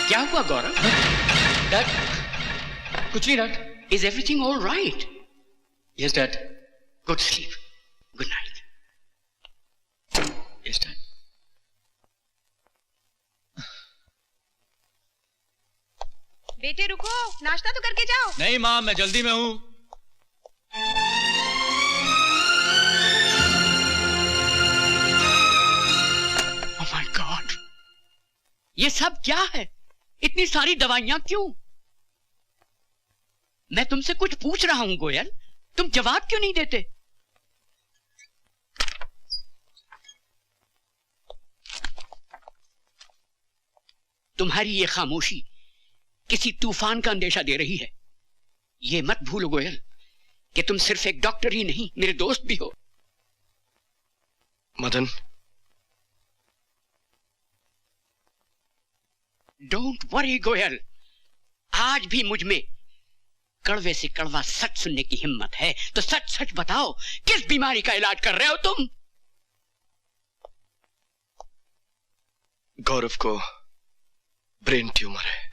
क्या हुआ गौरव? डैड, कुछ नहीं dad. Is everything all right? Yes dad. Good sleep. Good night. Yes dad. बेटे रुको, नाश्ता तो करके जाओ। नहीं माँ, मैं जल्दी में हूँ। Oh my God! ये सब क्या है? इतनी सारी दवाइयां क्यों? मैं तुमसे कुछ पूछ रहा हूं गोयल, तुम जवाब क्यों नहीं देते? तुम्हारी ये खामोशी किसी तूफान का अंदेशा दे रही है। ये मत भूलो गोयल कि तुम सिर्फ एक डॉक्टर ही नहीं, मेरे दोस्त भी हो। मदन, डोंट वरी गोयल, आज भी मुझ में कड़वे से कड़वा सच सुनने की हिम्मत है। तो सच सच बताओ, किस बीमारी का इलाज कर रहे हो तुम? गौरव को ब्रेन ट्यूमर है।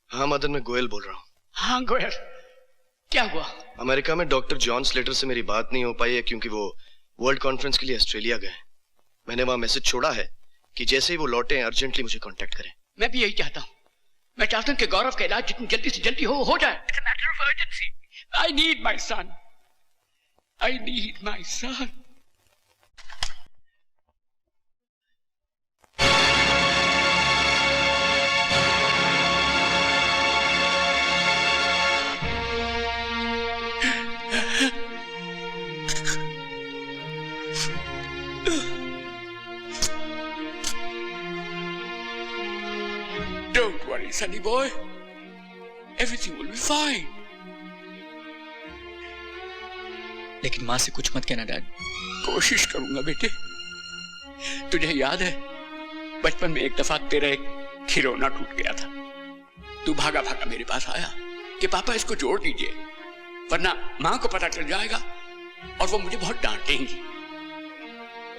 हाँ मदन, मैं गोयल बोल रहा हूँ। हाँ गोयल, क्या हुआ? अमेरिका में डॉक्टर जॉन स्लेटर से मेरी बात नहीं हो पाई है क्योंकि वो वर्ल्ड कॉन्फ्रेंस के लिए ऑस्ट्रेलिया गए। मैंने वहां मैसेज छोड़ा है कि जैसे ही वो लौटे अर्जेंटली मुझे कांटेक्ट करें। मैं भी यही चाहता हूँ। मैं चाहता हूँ कि गौरव का इलाज जितनी जल्दी से जल्दी हो जाए। It's a matter of urgency. I need my son. I need my son. Don't worry, sonny boy. Everything will be fine. लेकिन माँ से कुछ मत कहना डैड। कोशिश करूंगा बेटे। तुझे याद है बचपन में एक दफा तेरा एक खिलौना टूट गया था। तू भागा भागा मेरे पास आया कि पापा इसको जोड़ दीजिए वरना माँ को पता चल जाएगा और वो मुझे बहुत डांटेंगी।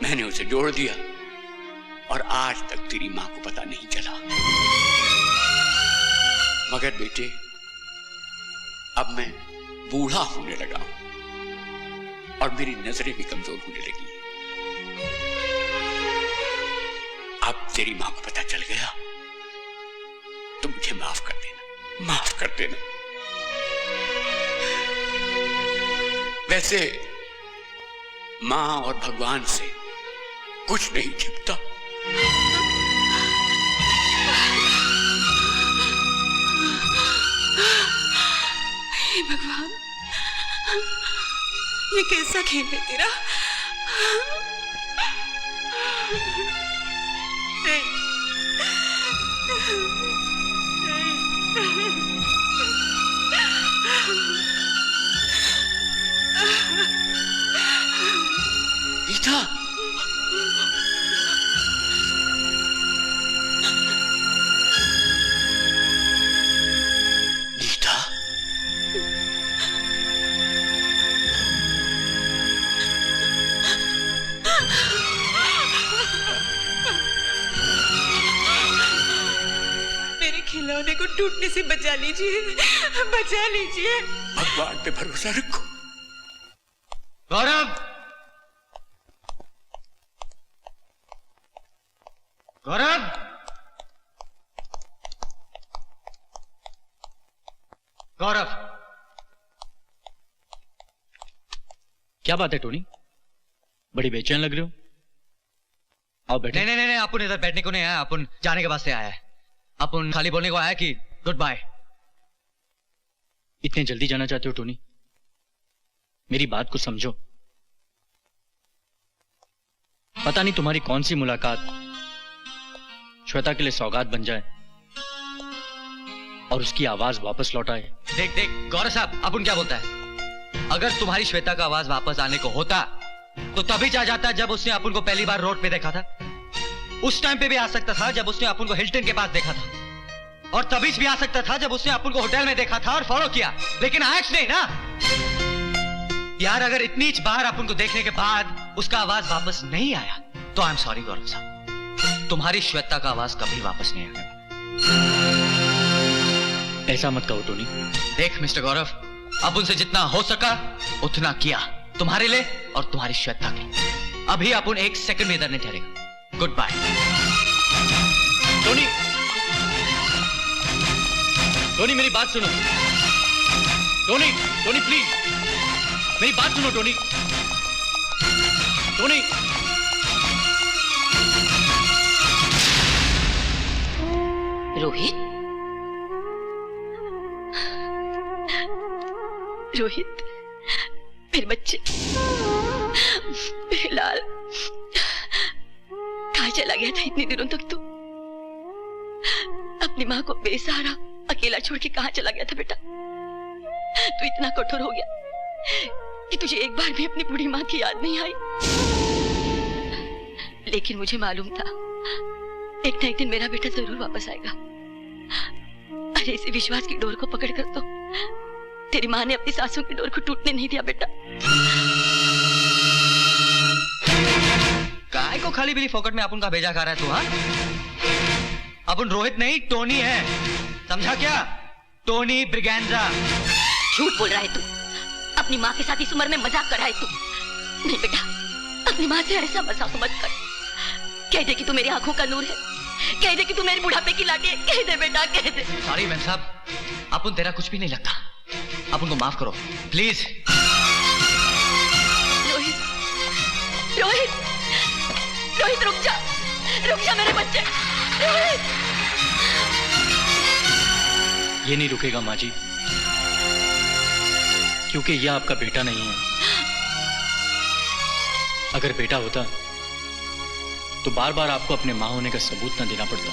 मैंने उसे जोड़ दिया और आज तक तेरी माँ को पता नहीं चला। मगर बेटे, अब मैं बूढ़ा होने लगा हूं और मेरी नजरें भी कमजोर होने लगी। अब तेरी मां को पता चल गया तो मुझे माफ कर देना, माफ कर देना। वैसे मां और भगवान से कुछ नहीं छिपता। हे भगवान, ये कैसा खेल है तेरा? गीता, खिलौने को टूटने से बचा लीजिए, बचा लीजिए। भगवान पे भरोसा रखो। गौरव, गौरव, गौरव, क्या बात है टोनी, बड़ी बेचैन लग रहे हो। आओ बैठो। नहीं नहीं नहीं, अपन इधर बैठने को नहीं आया, अपन जाने के वास्ते आया है। अपन खाली बोलने को आया कि गुड बाय। इतने जल्दी जाना चाहते हो टोनी? मेरी बात को समझो। पता नहीं तुम्हारी कौन सी मुलाकात श्वेता के लिए सौगात बन जाए और उसकी आवाज वापस लौट आए। देख देख गौरव साहब, अपन क्या बोलता है, अगर तुम्हारी श्वेता का आवाज वापस आने को होता तो तभी जा जाता जब उसने अपन को पहली बार रोड पे देखा था। उस टाइम पे भी आ सकता था जब उसने अपन को हिल्टन के पास देखा था, और तभी भी आ सकता था जब उसने अपन को होटल में देखा था और फॉलो किया, लेकिन आयक्स नहीं ना यार। अगर इतनी बार अपन को देखने के बाद उसका आवाज वापस नहीं आया तो आई एम सॉरी गौरव साहब, तुम्हारी श्वेता का आवाज कभी वापस नहीं आएगा। ऐसा मत कहो टोनी। देख मिस्टर गौरव, अब उनसे जितना हो सका उतना किया, तुम्हारे लिए और तुम्हारी श्वेता के लिए। अभी अपन एक सेकंड भी इधर नहीं ठहरेगा। Good bye. टोनी, टोनी मेरी बात सुनो। टोनी, टोनी प्लीज मेरी बात सुनो। Tony, Tony. रोहित, रोहित मेरे बच्चे, मेरे लाल, कहाँ चला गया था इतने दिनों तक तू? अपनी माँ को बेसहारा अकेला छोड़ के कहाँ चला गया था बेटा? तू इतना कठोर हो गया कि तुझे एक बार भी अपनी बूढ़ी माँ की याद नहीं आई। लेकिन मुझे मालूम था एक ना एक दिन मेरा बेटा जरूर वापस आएगा। अरे इसी विश्वास की डोर को पकड़कर तो तेरी माँ ने अपनी सासों की डोर को टूटने नहीं दिया बेटा। काय को खाली बिली फोकट में अपन का भेजा खा रहा है तू? हाँ, अपन रोहित नहीं टोनी है, समझा क्या? टोनी ब्रिगेंजा। झूठ बोल रहा है तू, अपनी माँ के साथ इस उम्र में मजाक कर रहा है तू। नहीं बेटा, अपनी माँ से ऐसा मजाक मत कर। कह दे कि तू मेरी आंखों का नूर है, कह दे कि तू मेरे बुढ़ापे की लाठी है, कह दे बेटा, कह दे। सॉरी मैम साहब, अपन तेरा कुछ भी नहीं लगता, अपन को माफ करो प्लीज। रोहित, रोहित, रोहित रुक जा मेरे बच्चे। रोहित, ये नहीं रुकेगा माँ जी, क्योंकि यह आपका बेटा नहीं है। अगर बेटा होता तो बार बार आपको अपने मां होने का सबूत न देना पड़ता।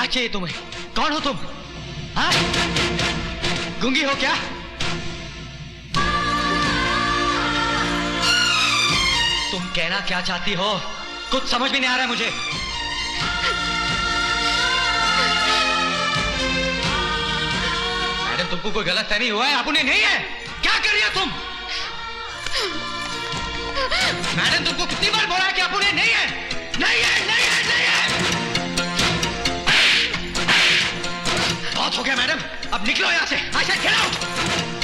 चाहिए तुम्हें? कौन हो तुम? हाँ? गूंगी हो क्या? तुम कहना क्या चाहती हो? कुछ समझ में नहीं आ रहा है मुझे। मैडम तुमको कोई गलत फहमी हुआ है? आप उन्हें नहीं है? क्या कर रही हो तुम? मैडम तुमको कितनी बार बोला है कि आप उन्हें नहीं है? नहीं है, नहीं है, नहीं है। बहुत हो गया मैडम, अब निकलो यहां से। I said get out!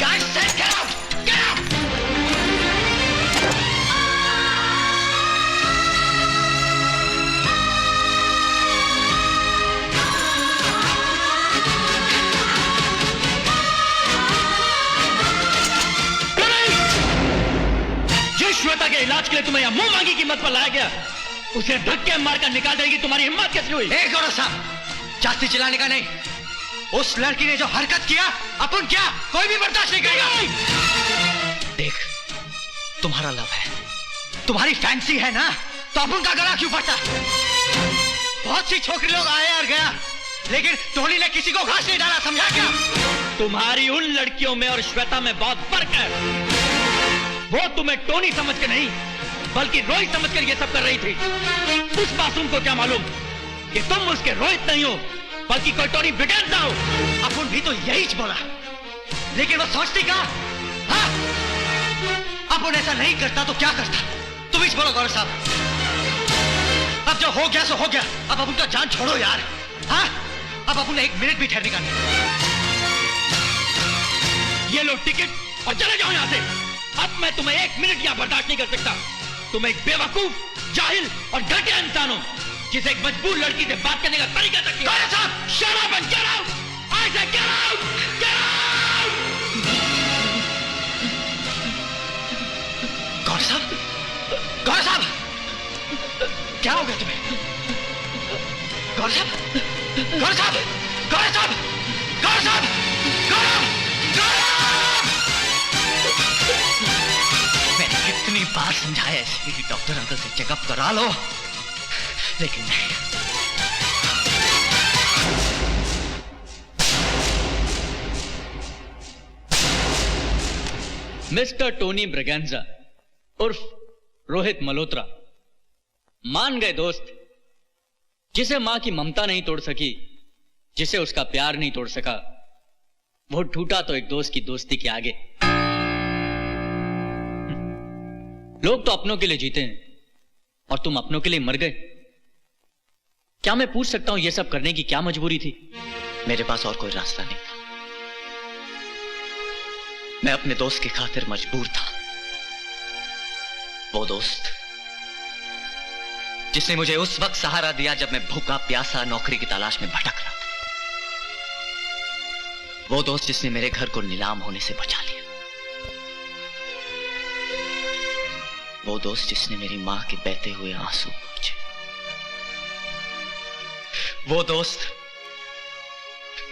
I said get out! Get out! जिस श्वेता के इलाज के लिए तुम्हें यहां मुंह मांगी कीमत पर लाया गया, उसे धक्के मारकर निकाल देगी तुम्हारी हिम्मत कैसे हुई? गौरव साहब, जास्ती चिल्लाने का नहीं। उस लड़की ने जो हरकत किया, अपन क्या कोई भी बर्दाश्त नहीं करेगा। देख, तुम्हारा लव है, तुम्हारी फैंसी है ना, तो अपन का गला क्यों फटता? बहुत सी छोकरी लोग आए और गया, लेकिन टोनी ने किसी को घास नहीं डाला, समझा क्या? तुम्हारी उन लड़कियों में और श्वेता में बहुत फर्क है। वो तुम्हें टोनी समझ के नहीं, बल्कि रोहित समझकर ये सब कर रही थी। उस मासूम को क्या मालूम कि तुम उसके रोहित नहीं हो, बल्कि कोई टोनी ब्रिगेंजा हो। अपुन भी तो यही बोला, लेकिन वो सोचती क्या? हाँ? अपुन ऐसा नहीं करता तो क्या करता? तुम ही बोलो गौरव साहब। अब जो हो गया सो हो गया, अब अपुन का जान छोड़ो यार। हाँ? अब अपुन एक मिनट भी ठहरने का नहीं। ये लो टिकट और चले जाओ यहां से। अब मैं तुम्हें एक मिनट यहां बर्दाश्त नहीं कर सकता। तुम एक बेवकूफ, जाहिल और घटिया इंसान हो, जिसे एक मजबूर लड़की से बात करने का तरीका तक नहीं। गौरव साहब, shut up and get out! I said get out! Get out! Gaurav साहब, गौरव साहब, क्या हो गया तुम्हें? गौरव साहब, गौरव साहब, गौरव साहब, गौरव साहब, गौरव, गौरव! मैंने कितनी बार समझाया इसे कि डॉक्टर अंकल से चेकअप करा लो, लेकिन नहीं। मिस्टर टोनी ब्रिगेंजा उर्फ रोहित मल्होत्रा, मान गए दोस्त, जिसे मां की ममता नहीं तोड़ सकी, जिसे उसका प्यार नहीं तोड़ सका, वो टूटा तो एक दोस्त की दोस्ती के आगे। लोग तो अपनों के लिए जीते हैं और तुम अपनों के लिए मर गए। क्या मैं पूछ सकता हूं यह सब करने की क्या मजबूरी थी? मेरे पास और कोई रास्ता नहीं था। मैं अपने दोस्त की खातिर मजबूर था। वो दोस्त जिसने मुझे उस वक्त सहारा दिया जब मैं भूखा प्यासा नौकरी की तलाश में भटक रहा था। वो दोस्त जिसने मेरे घर को नीलाम होने से बचा लिया। वो दोस्त जिसने मेरी मां के बहते हुए आंसू पोंछे। वो दोस्त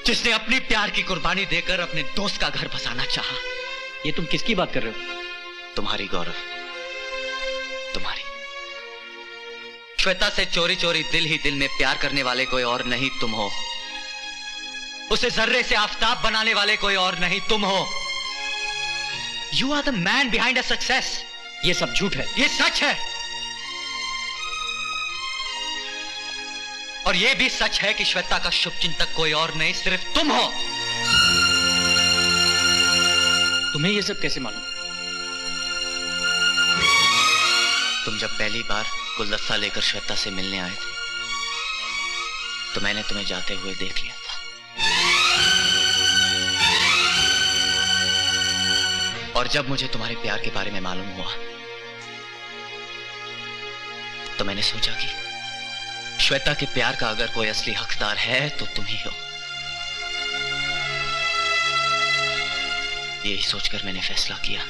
जिसने अपनी प्यार की कुर्बानी देकर अपने दोस्त का घर बसाना चाहा। ये तुम किसकी बात कर रहे हो? तुम्हारी गौरव, तुम्हारी। श्वेता से चोरी चोरी दिल ही दिल में प्यार करने वाले कोई और नहीं तुम हो। उसे जर्रे से आफताब बनाने वाले कोई और नहीं तुम हो। You are the man behind a success. ये सब झूठ है। ये सच है। और ये भी सच है कि श्वेता का शुभचिंतक कोई और नहीं, सिर्फ तुम हो। तुम्हें ये सब कैसे मालूम? तुम जब पहली बार गुलदस्ता लेकर श्वेता से मिलने आए थे तो मैंने तुम्हें जाते हुए देख लिया था। और जब मुझे तुम्हारे प्यार के बारे में मालूम हुआ तो मैंने सोचा कि श्वेता के प्यार का अगर कोई असली हकदार है तो तुम ही हो। यही सोचकर मैंने फैसला किया